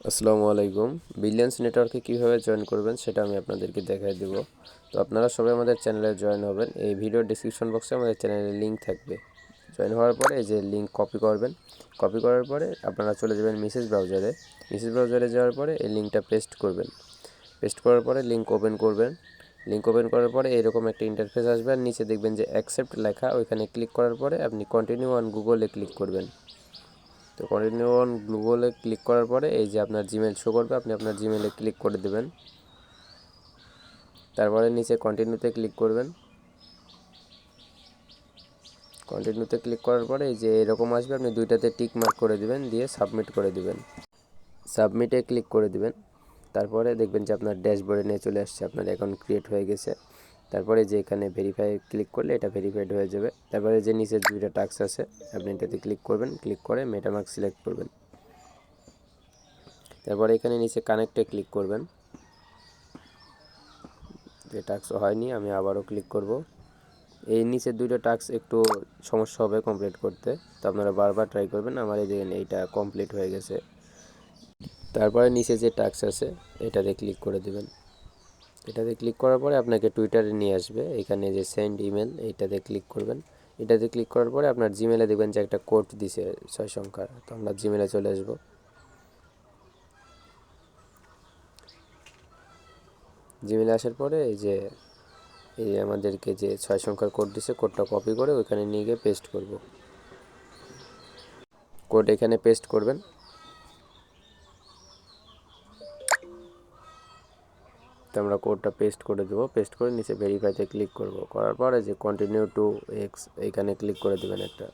আসসালামু আলাইকুম। বিলিয়ন্স নেটওয়ার্কে কীভাবে জয়েন করবেন সেটা আমি আপনাদেরকে দেখাই দেব। তো আপনারা সবাই আমাদের চ্যানেলে জয়েন হবেন। এই ভিডিও ডিসক্রিপশন বক্সে আমাদের চ্যানেলের লিঙ্ক থাকবে। জয়েন হওয়ার পরে এই যে লিঙ্ক কপি করবেন। কপি করার পরে আপনারা চলে যাবেন মেসেজ ব্রাউজারে। মেসেজ ব্রাউজারে যাওয়ার পরে এই লিঙ্কটা পেস্ট করবেন। পেস্ট করার পরে লিঙ্ক ওপেন করবেন। লিঙ্ক ওপেন করার পরে এরকম একটা ইন্টারফেস আসবে আর নিচে দেখবেন যে অ্যাকসেপ্ট লেখা, ওইখানে ক্লিক করার পরে আপনি কন্টিনিউ অন গুগলে ক্লিক করবেন। তো কন্টিনিউ অন গুগলে ক্লিক করার পরে এই যে আপনার জিমেল শো করবে, আপনি আপনার জিমেলে ক্লিক করে দেবেন। তারপরে নিচে কন্টিনিউতে ক্লিক করবেন। কন্টিনিউতে ক্লিক করার পরে এই যে এরকম আসবে, আপনি দুইটাতে টিক মার্ক করে দিবেন, দিয়ে সাবমিট করে দিবেন। সাবমিটে ক্লিক করে দিবেন। তারপরে দেখবেন যে আপনার ড্যাশবোর্ডে নিয়ে চলে আসছে, আপনার অ্যাকাউন্ট ক্রিয়েট হয়ে গেছে। তারপরে যে এখানে ভেরিফাই ক্লিক করলে এটা ভেরিফাইড হয়ে যাবে। তারপরে যে নিচে দুইটা টাস্ক আছে, আপনি এটাতে ক্লিক করবেন। ক্লিক করে মেটামাস্ক সিলেক্ট করবেন। তারপরে এখানে নিচে কানেক্টে ক্লিক করবেন। যে টাস্ক হয়নি, আমি আবারও ক্লিক করব। এই নিচের দুইটা টাস্ক একটু সমস্যা হবে কমপ্লিট করতে, তো আপনারা বারবার ট্রাই করবেন। আমার এই দেখেন এইটা কমপ্লিট হয়ে গেছে। তারপরে নিচে যে টাস্ক আছে এটাতে ক্লিক করে দেবেন। এটাতে ক্লিক করার পরে আপনাকে টুইটারে নিয়ে আসবে। এখানে যে সেন্ড ইমেল এইটাতে ক্লিক করবেন। এটাতে ক্লিক করার পরে আপনার জিমেলে দেখবেন যে একটা কোড দিছে 6 সংখ্যার, তো আমরা জিমেলে চলে আসবো। জিমেলে আসার পরে এই আমাদেরকে যে 6 সংখ্যার কোড দিছে, কোডটা কপি করে ওইখানে নিয়ে গিয়ে পেস্ট করব। কোড এখানে পেস্ট করবেন। তো আমরা কোডটা পেস্ট করে দেবো। পেস্ট করে নিচে ভেরিফাইতে ক্লিক করব। করার পরে যে কন্টিনিউ টু এক্স এইখানে ক্লিক করে দেবেন একটা।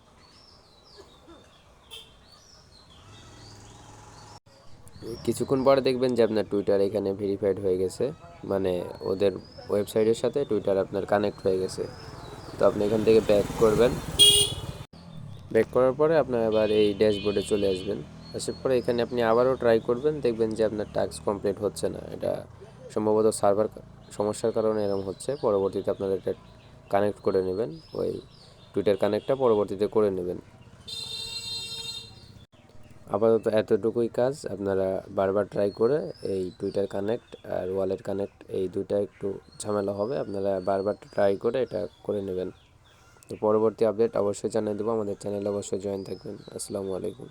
কিছুক্ষণ পরে দেখবেন যে আপনার টুইটার এখানে ভেরিফাইড হয়ে গেছে, মানে ওদের ওয়েবসাইটের সাথে টুইটার আপনার কানেক্ট হয়ে গেছে। তো আপনি এখান থেকে ব্যাক করবেন। ব্যাক করার পরে আপনার আবার এই ড্যাশবোর্ডে চলে আসবেন। আসার পরে এখানে আপনি আবারও ট্রাই করবেন, দেখবেন যে আপনার টাস্ক কমপ্লিট হচ্ছে না। এটা সম্ভবত সার্ভার সমস্যার কারণে এরকম হচ্ছে। পরবর্তীতে আপনারা এটা কানেক্ট করে নেবেন, ওই টুইটার কানেক্টটা পরবর্তীতে করে নেবেন। আপাতত এতটুকুই কাজ। আপনারা বারবার ট্রাই করে এই টুইটার কানেক্ট আর ওয়ালেট কানেক্ট এই দুইটা একটু ঝামেলা হবে, আপনারা বারবার ট্রাই করে এটা করে নেবেন। তো পরবর্তী আপডেট অবশ্যই জানিয়ে দেবো। আমাদের চ্যানেলে অবশ্যই জয়েন থাকবেন। আসসালামু আলাইকুম।